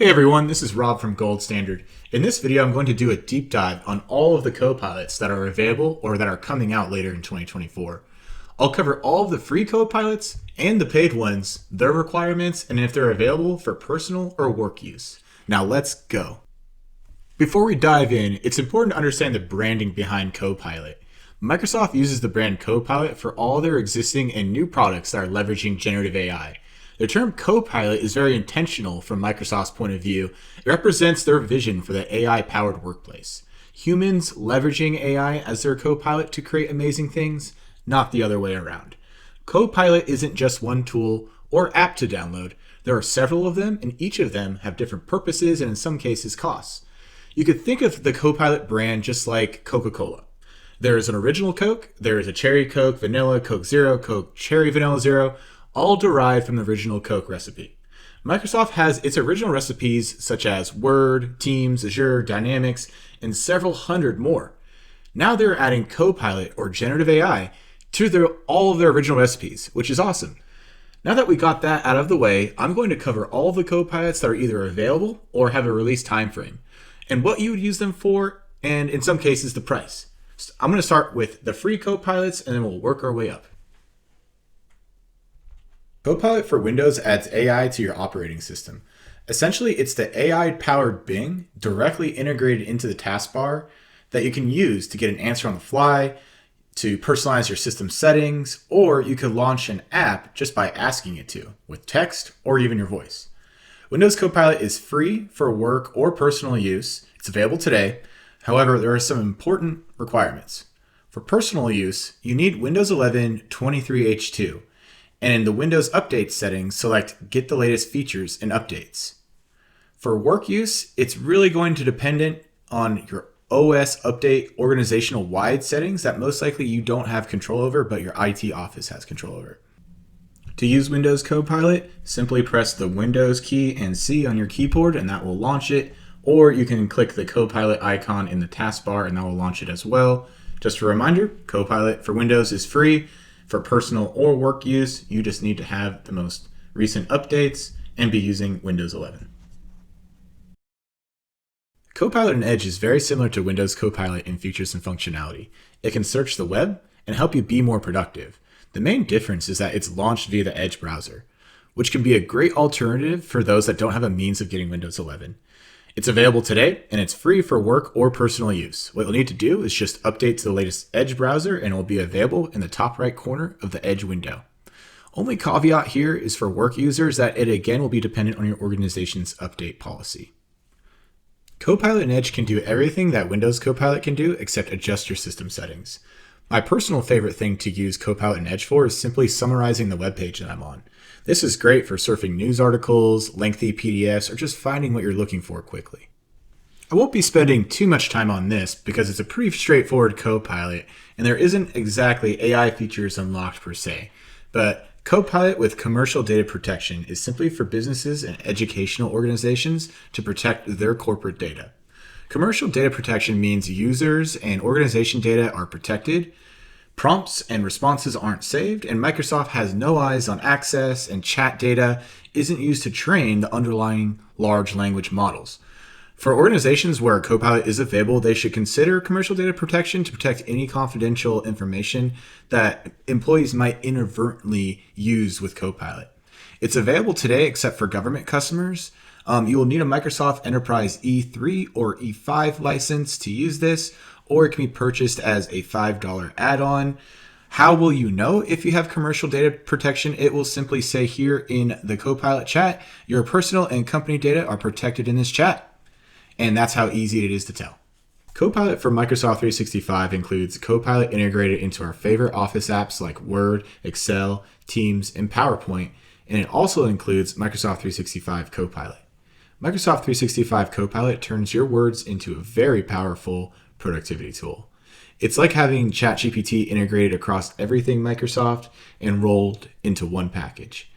Hey everyone, this is Rob from Gold Standard. In this video, I'm going to do a deep dive on all of the Copilots that are available or that are coming out later in 2024. I'll cover all of the free Copilots and the paid ones, their requirements, and if they're available for personal or work use. Now let's go. Before we dive in, it's important to understand the branding behind Copilot. Microsoft uses the brand Copilot for all their existing and new products that are leveraging generative AI. The term Copilot is very intentional from Microsoft's point of view. It represents their vision for the AI-powered workplace. Humans leveraging AI as their Copilot to create amazing things, not the other way around. Copilot isn't just one tool or app to download. There are several of them, and each of them have different purposes and in some cases costs. You could think of the Copilot brand just like Coca-Cola. There is an original Coke, there is a cherry Coke, vanilla, Coke Zero, Coke Cherry Vanilla Zero, all derived from the original Coke recipe. Microsoft has its original recipes such as Word, Teams, Azure, Dynamics, and several hundred more. Now they're adding Copilot or generative AI to all of their original recipes, which is awesome. Now that we got that out of the way, I'm going to cover all of the Copilots that are either available or have a release time frame, and what you would use them for, and in some cases the price. So I'm going to start with the free Copilots and then we'll work our way up. Copilot for Windows adds AI to your operating system. Essentially, it's the AI-powered Bing directly integrated into the taskbar that you can use to get an answer on the fly, to personalize your system settings, or you could launch an app just by asking it to, with text or even your voice. Windows Copilot is free for work or personal use. It's available today. However, there are some important requirements. For personal use, you need Windows 11 23H2. And in the Windows Update settings, select Get the latest features and updates. For work use, it's really going to depend on your OS update organizational-wide settings that most likely you don't have control over, but your IT office has control over. To use Windows Copilot, simply press the Windows key and C on your keyboard and that will launch it, or you can click the Copilot icon in the taskbar and that will launch it as well. Just a reminder, Copilot for Windows is free. For personal or work use, you just need to have the most recent updates and be using Windows 11. Copilot in Edge is very similar to Windows Copilot in features and functionality. It can search the web and help you be more productive. The main difference is that it's launched via the Edge browser, which can be a great alternative for those that don't have a means of getting Windows 11. It's available today, and it's free for work or personal use. What you'll need to do is just update to the latest Edge browser, and it will be available in the top right corner of the Edge window. Only caveat here is for work users that it again will be dependent on your organization's update policy. Copilot in Edge can do everything that Windows Copilot can do except adjust your system settings. My personal favorite thing to use Copilot in Edge for is simply summarizing the web page that I'm on. This is great for surfing news articles, lengthy PDFs, or just finding what you're looking for quickly. I won't be spending too much time on this because it's a pretty straightforward Copilot and there isn't exactly AI features unlocked per se, but Copilot with commercial data protection is simply for businesses and educational organizations to protect their corporate data. Commercial data protection means users and organization data are protected, prompts and responses aren't saved, and Microsoft has no eyes on access, and chat data isn't used to train the underlying large language models. For organizations where Copilot is available, they should consider commercial data protection to protect any confidential information that employees might inadvertently use with Copilot. It's available today except for government customers. You will need a Microsoft Enterprise E3 or E5 license to use this, or it can be purchased as a $5 add-on. How will you know if you have commercial data protection? It will simply say here in the Copilot chat, your personal and company data are protected in this chat. And that's how easy it is to tell. Copilot for Microsoft 365 includes Copilot integrated into our favorite Office apps like Word, Excel, Teams, and PowerPoint, and it also includes Microsoft 365 Copilot. Microsoft 365 Copilot turns your words into a very powerful productivity tool. It's like having ChatGPT integrated across everything Microsoft and rolled into one package.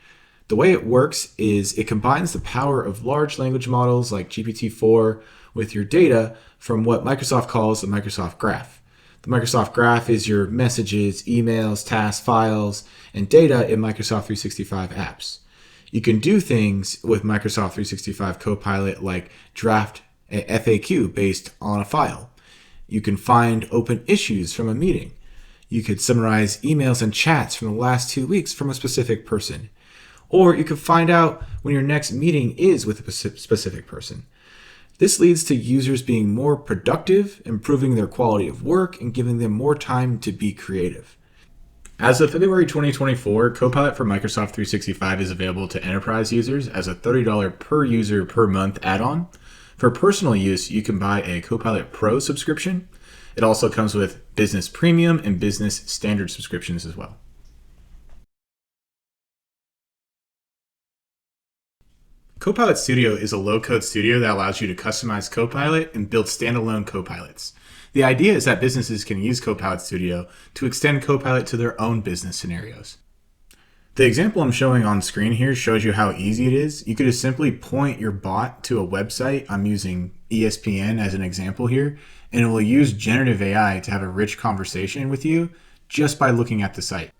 The way it works is it combines the power of large language models like GPT-4 with your data from what Microsoft calls the Microsoft Graph. The Microsoft Graph is your messages, emails, tasks, files, and data in Microsoft 365 apps. You can do things with Microsoft 365 Copilot like draft a FAQ based on a file. You can find open issues from a meeting. You could summarize emails and chats from the last 2 weeks from a specific person. Or you could find out when your next meeting is with a specific person. This leads to users being more productive, improving their quality of work, and giving them more time to be creative. As of February 2024, Copilot for Microsoft 365 is available to enterprise users as a $30 per user per month add-on. For personal use, you can buy a Copilot Pro subscription. It also comes with Business Premium and Business Standard subscriptions as well. Copilot Studio is a low-code studio that allows you to customize Copilot and build standalone Copilots. The idea is that businesses can use Copilot Studio to extend Copilot to their own business scenarios. The example I'm showing on screen here shows you how easy it is. You could just simply point your bot to a website. I'm using ESPN as an example here, and it will use generative AI to have a rich conversation with you just by looking at the site.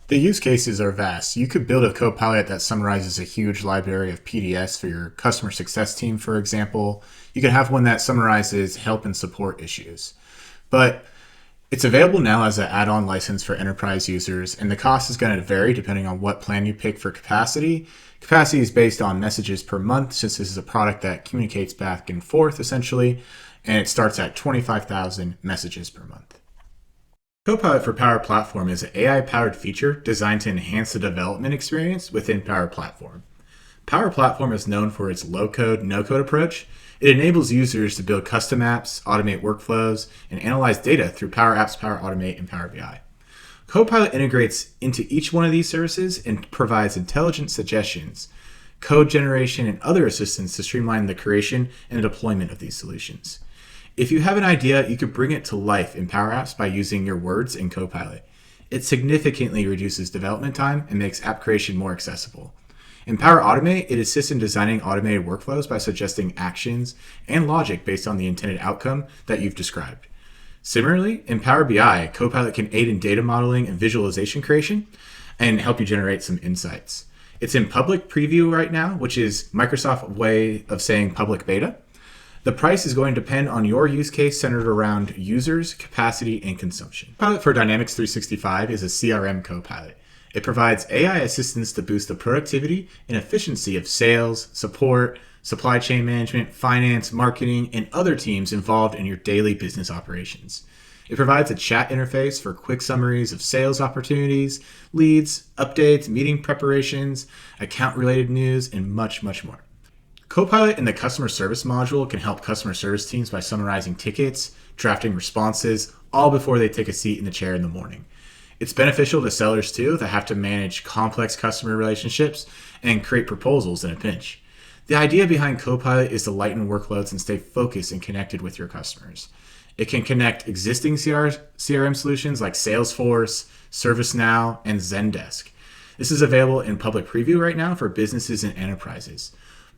The use cases are vast. You could build a Copilot that summarizes a huge library of PDFs for your customer success team, for example. You could have one that summarizes help and support issues. But it's available now as an add-on license for enterprise users, and the cost is going to vary depending on what plan you pick for capacity. Capacity is based on messages per month, since this is a product that communicates back and forth, essentially, and it starts at 25,000 messages per month. Copilot for Power Platform is an AI-powered feature designed to enhance the development experience within Power Platform. Power Platform is known for its low-code, no-code approach. It enables users to build custom apps, automate workflows, and analyze data through Power Apps, Power Automate, and Power BI. Copilot integrates into each one of these services and provides intelligent suggestions, code generation, and other assistance to streamline the creation and deployment of these solutions. If you have an idea, you could bring it to life in Power Apps by using your words in Copilot. It significantly reduces development time and makes app creation more accessible. In Power Automate, it assists in designing automated workflows by suggesting actions and logic based on the intended outcome that you've described. Similarly, in Power BI, Copilot can aid in data modeling and visualization creation and help you generate some insights. It's in public preview right now, which is Microsoft's way of saying public beta. The price is going to depend on your use case centered around users, capacity, and consumption. Copilot for Dynamics 365 is a CRM Copilot. It provides AI assistance to boost the productivity and efficiency of sales, support, supply chain management, finance, marketing, and other teams involved in your daily business operations. It provides a chat interface for quick summaries of sales opportunities, leads, updates, meeting preparations, account-related news, and much, much more. Copilot in the customer service module can help customer service teams by summarizing tickets, drafting responses, all before they take a seat in the chair in the morning. It's beneficial to sellers too that have to manage complex customer relationships and create proposals in a pinch. The idea behind Copilot is to lighten workloads and stay focused and connected with your customers. It can connect existing CRM solutions like Salesforce, ServiceNow, and Zendesk. This is available in public preview right now for businesses and enterprises.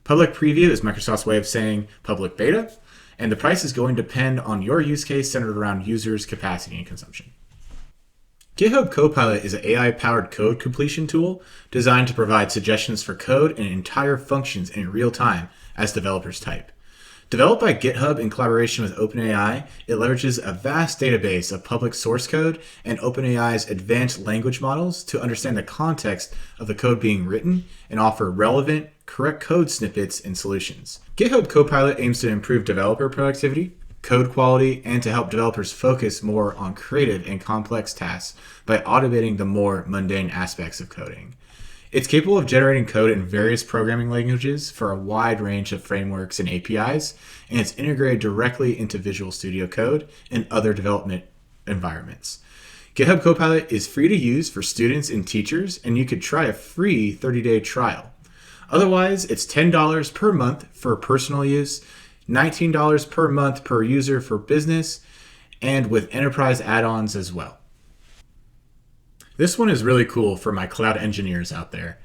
Public preview is Microsoft's way of saying public beta, and the price is going to depend on your use case centered around users, capacity, and consumption. GitHub Copilot is an AI-powered code completion tool designed to provide suggestions for code and entire functions in real time as developers type. Developed by GitHub in collaboration with OpenAI, it leverages a vast database of public source code and OpenAI's advanced language models to understand the context of the code being written and offer relevant, correct code snippets and solutions. GitHub Copilot aims to improve developer productivity, code quality, and to help developers focus more on creative and complex tasks by automating the more mundane aspects of coding. It's capable of generating code in various programming languages for a wide range of frameworks and APIs, and it's integrated directly into Visual Studio Code and other development environments. GitHub Copilot is free to use for students and teachers, and you could try a free 30-day trial. Otherwise, it's $10 per month for personal use, $19 per month per user for business, and with enterprise add-ons as well. This one is really cool for my cloud engineers out there.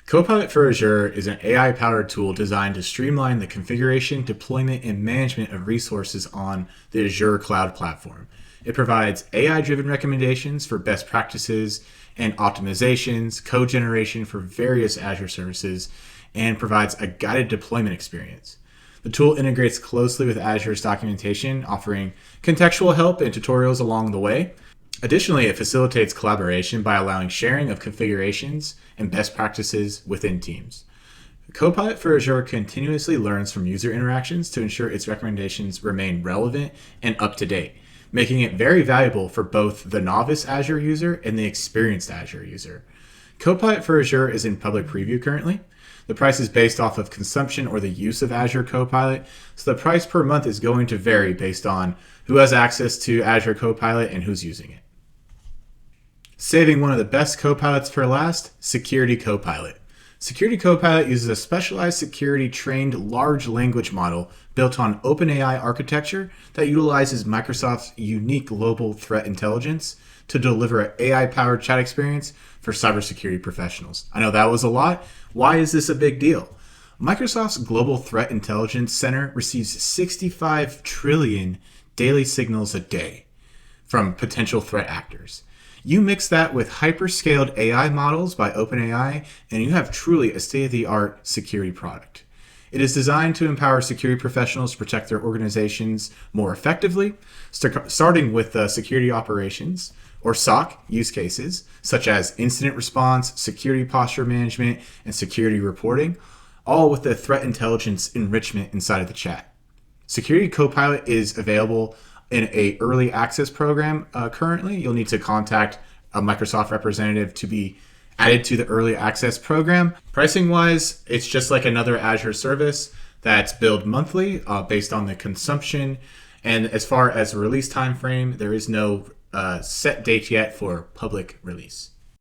Copilot for Azure is an AI-powered tool designed to streamline the configuration, deployment, and management of resources on the Azure cloud platform. It provides AI-driven recommendations for best practices and optimizations, code generation for various Azure services, and provides a guided deployment experience. The tool integrates closely with Azure's documentation, offering contextual help and tutorials along the way. Additionally, it facilitates collaboration by allowing sharing of configurations and best practices within teams. Copilot for Azure continuously learns from user interactions to ensure its recommendations remain relevant and up to date, making it very valuable for both the novice Azure user and the experienced Azure user. Copilot for Azure is in public preview currently. The price is based off of consumption or the use of Azure Copilot, so the price per month is going to vary based on who has access to Azure Copilot and who's using it. Saving one of the best Copilots for last, Security Copilot. Security Copilot uses a specialized security-trained large language model built on OpenAI architecture that utilizes Microsoft's unique global threat intelligence to deliver an AI-powered chat experience for cybersecurity professionals. I know that was a lot. Why is this a big deal? Microsoft's Global Threat Intelligence Center receives 65 trillion daily signals a day from potential threat actors. You mix that with hyperscaled AI models by OpenAI, and you have truly a state-of-the-art security product. It is designed to empower security professionals to protect their organizations more effectively, starting with security operations, or SOC, use cases, such as incident response, security posture management, and security reporting, all with the threat intelligence enrichment inside of the chat. Security Copilot is available in an early access program currently. You'll need to contact a Microsoft representative to be added to the early access program. Pricing wise, it's just like another Azure service that's billed monthly based on the consumption. And as far as the release time frame, there is no set date yet for public release.